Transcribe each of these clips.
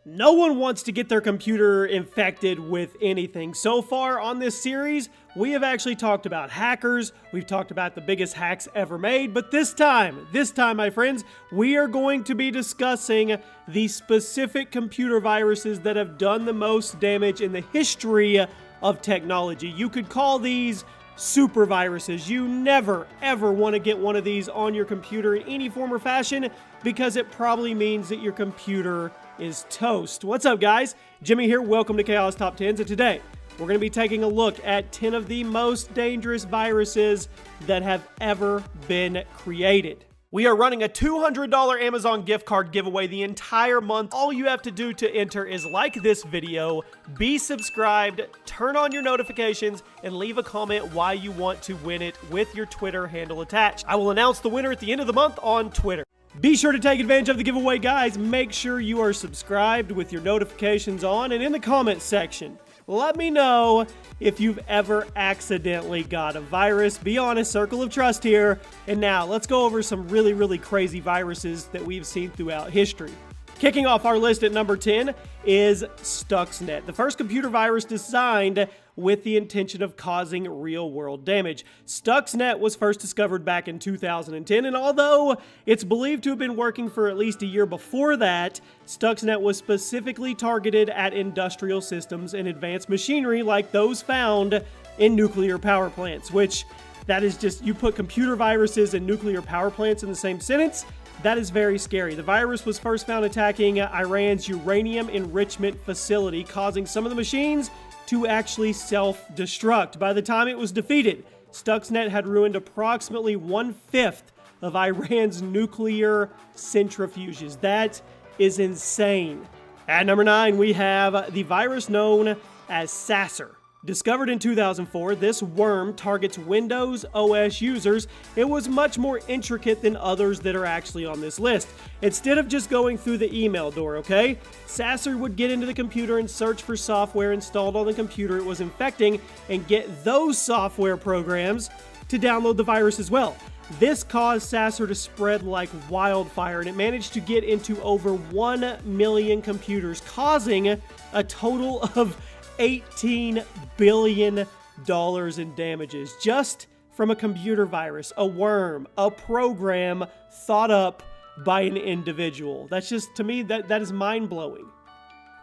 No one wants to get their computer infected with anything. So far on this series, we have actually talked about hackers, we've talked about the biggest hacks ever made, but this time, my friends, we are going to be discussing the specific computer viruses that have done the most damage in the history of technology. You could call these super viruses. You never, ever want to get one of these on your computer in any form or fashion because it probably means that your computer is toast. What's up, guys? Jimmy here. Welcome to Chaos Top 10s, and today we're going to be taking a look at 10 of the most dangerous viruses that have ever been created. We are running a $200 Amazon gift card giveaway the entire month. All you have to do to enter is like this video, be subscribed, turn on your notifications, and leave a comment why you want to win it with your Twitter handle attached. I will announce the winner at the end of the month on Twitter. Be sure to take advantage of the giveaway, guys. Make sure you are subscribed with your notifications on, and in the comments section, let me know if you've ever accidentally got a virus. Be on a circle of trust here. And now let's go over some really crazy viruses that we've seen throughout history. Kicking off our list at number 10 is Stuxnet, the first computer virus designed with the intention of causing real-world damage. Stuxnet was first discovered back in 2010, and although it's believed to have been working for at least a year before that, Stuxnet was specifically targeted at industrial systems and advanced machinery like those found in nuclear power plants, which that is just, you put computer viruses and nuclear power plants in the same sentence, that is very scary. The virus was first found attacking Iran's uranium enrichment facility, causing some of the machines to actually self-destruct. By the time it was defeated, Stuxnet had ruined approximately 1/5 of Iran's nuclear centrifuges. That is insane. At number 9, we have the virus known as Sasser. Discovered in 2004, this worm targets Windows OS users. It was much more intricate than others that are actually on this list. Instead of just going through the email door, okay? Sasser would get into the computer and search for software installed on the computer it was infecting and get those software programs to download the virus as well. This caused Sasser to spread like wildfire, and it managed to get into over 1 million computers, causing a total of $18 billion in damages just from a computer virus, a worm, a program thought up by an individual. That's just, to me, that is mind-blowing.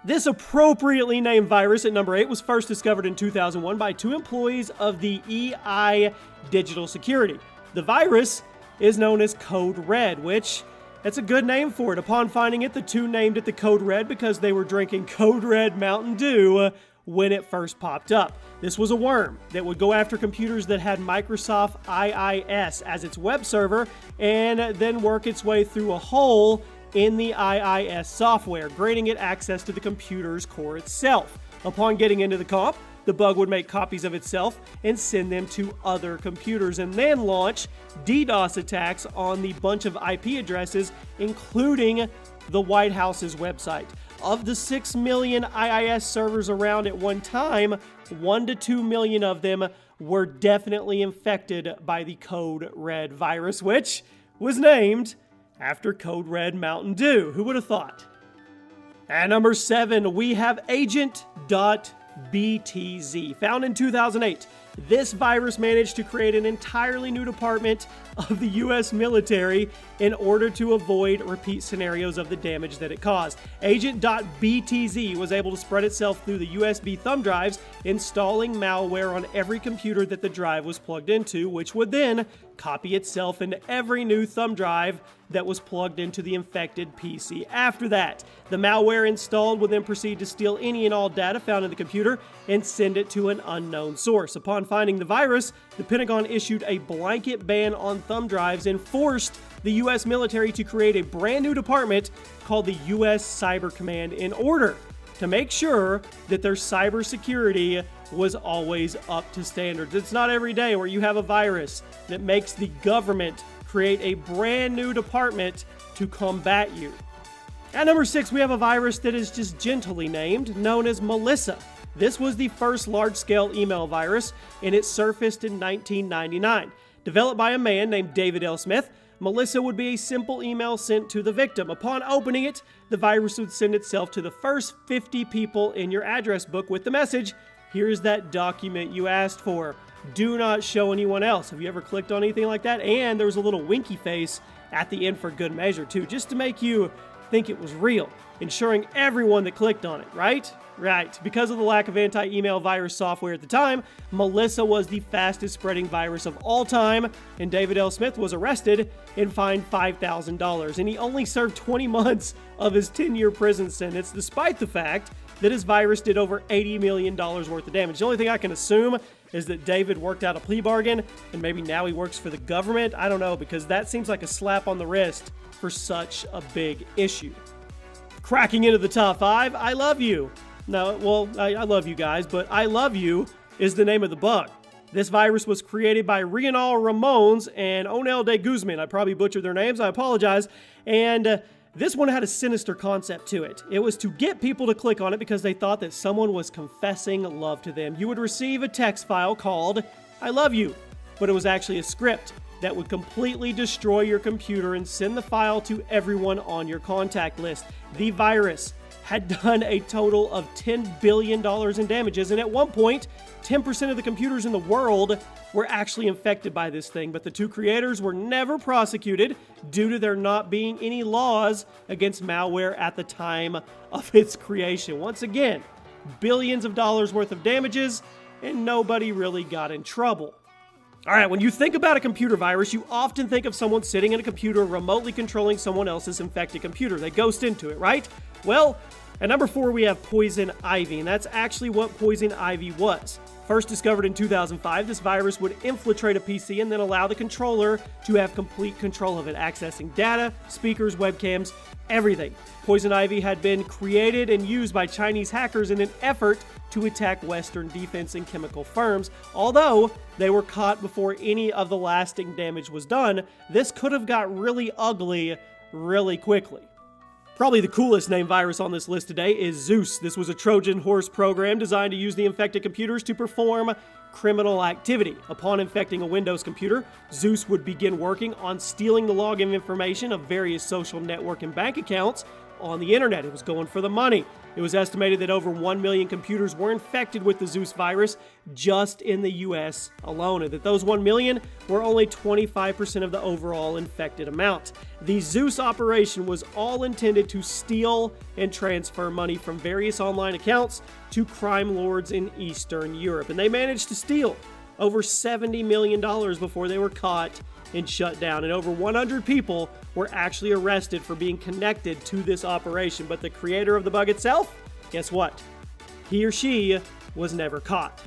This appropriately named virus at number 8 was first discovered in 2001 by 2 employees of the EI Digital Security. The virus is known as Code Red, which that's a good name for it. Upon finding it, the 2 named it the Code Red because they were drinking Code Red Mountain Dew when it first popped up. This was a worm that would go after computers that had Microsoft IIS as its web server and then work its way through a hole in the IIS software, granting it access to the computer's core itself. Upon getting into the comp, the bug would make copies of itself and send them to other computers and then launch DDoS attacks on the bunch of IP addresses, including the White House's website. Of the 6 million IIS servers around at one time, 1 to 2 million of them were definitely infected by the Code Red virus, which was named after Code Red Mountain Dew. Who would have thought? At number 7, we have Agent.btz. Found in 2008, this virus managed to create an entirely new department of the U.S. military in order to avoid repeat scenarios of the damage that it caused. Agent.btz was able to spread itself through the USB thumb drives, installing malware on every computer that the drive was plugged into, which would then copy itself into every new thumb drive that was plugged into the infected PC. After that, the malware installed would then proceed to steal any and all data found in the computer and send it to an unknown source. Upon finding the virus, the Pentagon issued a blanket ban on thumb drives and forced the U.S. military to create a brand new department called the U.S. Cyber Command in order to make sure that their cybersecurity was always up to standards. It's not every day where you have a virus that makes the government create a brand new department to combat you. At number 6, we have a virus that is just gently named, known as Melissa. This was the first large-scale email virus, and it surfaced in 1999. Developed by a man named David L. Smith, Melissa would be a simple email sent to the victim. Upon opening it, the virus would send itself to the first 50 people in your address book with the message, "Here's that document you asked for. Do not show anyone else." Have you ever clicked on anything like that? And there was a little winky face at the end for good measure too, just to make you think it was real, ensuring everyone that clicked on it, right? Right. Because of the lack of anti-email virus software at the time, Melissa was the fastest spreading virus of all time, and David L. Smith was arrested and fined $5,000, and he only served 20 months of his 10-year prison sentence, despite the fact that his virus did over $80 million worth of damage. The only thing I can assume is that David worked out a plea bargain, and maybe now he works for the government. I don't know, because that seems like a slap on the wrist for such a big issue. Cracking into the top 5, I love you. No, well, I love you guys, but I love you is the name of the bug. This virus was created by Rional Ramones and Onel de Guzman. I probably butchered their names, I apologize. And this one had a sinister concept to it. It was to get people to click on it because they thought that someone was confessing love to them. You would receive a text file called "I love you," but it was actually a script that would completely destroy your computer and send the file to everyone on your contact list. The virus had done a total of $10 billion in damages, and at one point, 10% of the computers in the world were actually infected by this thing, but the two creators were never prosecuted due to there not being any laws against malware at the time of its creation. Once again, billions of dollars worth of damages, and nobody really got in trouble. All right, when you think about a computer virus, you often think of someone sitting in a computer remotely controlling someone else's infected computer. They ghost into it, right? Well, at number 4, we have Poison Ivy, and that's actually what Poison Ivy was. First discovered in 2005, this virus would infiltrate a PC and then allow the controller to have complete control of it, accessing data, speakers, webcams, everything. Poison Ivy had been created and used by Chinese hackers in an effort to attack Western defense and chemical firms. Although they were caught before any of the lasting damage was done, this could have got really ugly really quickly. Probably the coolest named virus on this list today is Zeus. This was a Trojan horse program designed to use the infected computers to perform criminal activity. Upon infecting a Windows computer, Zeus would begin working on stealing the login information of various social network and bank accounts on the internet. It was going for the money. It was estimated that over 1 million computers were infected with the Zeus virus just in the US alone, and that those 1 million were only 25% of the overall infected amount. The Zeus operation was all intended to steal and transfer money from various online accounts to crime lords in Eastern Europe, and they managed to steal over $70 million before they were caught and shut down, and over 100 people were actually arrested for being connected to this operation. But the creator of the bug itself, guess what? He or she was never caught.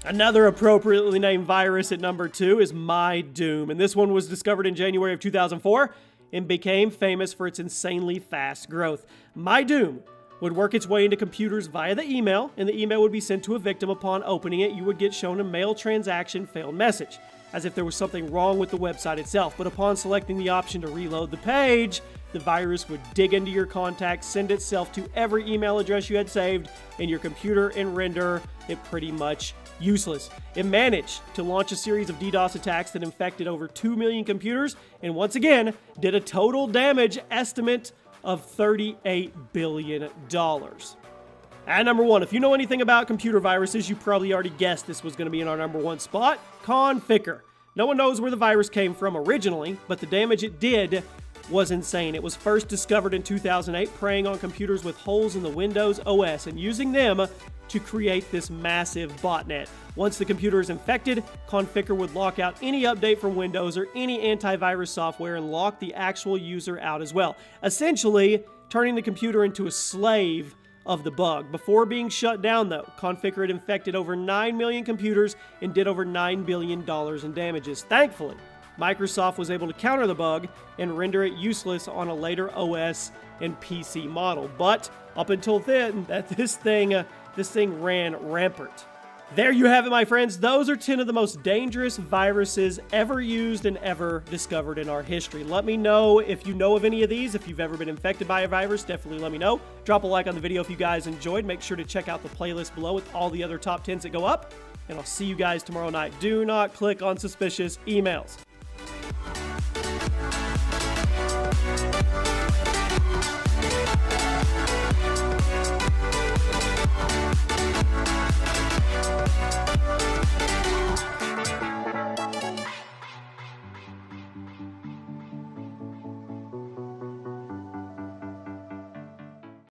Another appropriately named virus at number 2 is MyDoom, and this one was discovered in January of 2004 and became famous for its insanely fast growth. MyDoom would work its way into computers via the email, and the email would be sent to a victim. Upon opening it, you would get shown a mail transaction failed message, as if there was something wrong with the website itself. But upon selecting the option to reload the page, the virus would dig into your contacts, send itself to every email address you had saved in your computer, and render it pretty much useless. It managed to launch a series of DDoS attacks that infected over 2 million computers, and once again, did a total damage estimate of $38 billion. At number 1, if you know anything about computer viruses, you probably already guessed this was going to be in our number 1 spot, Conficker. No one knows where the virus came from originally, but the damage it did was insane. It was first discovered in 2008, preying on computers with holes in the Windows OS and using them to create this massive botnet. Once the computer is infected, Conficker would lock out any update from Windows or any antivirus software and lock the actual user out as well, essentially turning the computer into a slave of the bug. Before being shut down, though, Conficker had infected over 9 million computers and did over $9 billion in damages. Thankfully, Microsoft was able to counter the bug and render it useless on a later OS and PC model. But up until then, this thing ran rampant. There you have it, my friends. Those are 10 of the most dangerous viruses ever used and ever discovered in our history. Let me know if you know of any of these. If you've ever been infected by a virus, definitely let me know. Drop a like on the video if you guys enjoyed. Make sure to check out the playlist below with all the other top 10s that go up. And I'll see you guys tomorrow night. Do not click on suspicious emails.